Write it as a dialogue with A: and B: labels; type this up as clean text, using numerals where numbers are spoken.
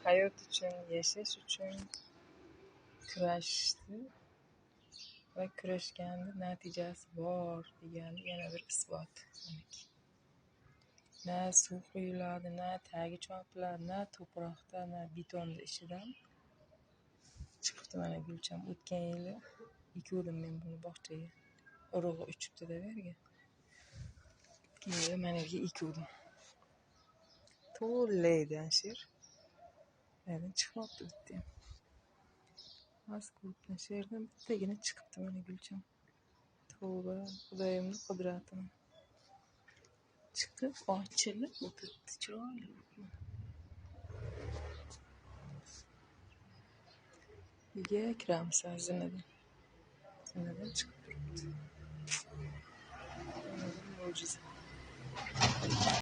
A: hayot uchun, yashash uchun kurashdi va kurashganda natijasi bor degani yana bir isbot. Na suv quyiladi, na tagi chopiladi, na to'proqda, na betonda ishidan chiqibdi mana gulcham. O'tgan yili ekuvdim men buni bog'chaga. Urug'i uchibdi-da yerga. O'tgan yili mana yerga ekuvdim. To'llaydi anshir. Yana chiqmoqda bitta ham. Mazkurdan sherdan bittagina chiqibdi mana gulcham. Tavba, Xudoyimning qudratini. Chiqib, ochilib o'tiribdi chiroyli. Uyga kiramiz zinadan. Zinadan chiqib turibdi. Mo'jiza.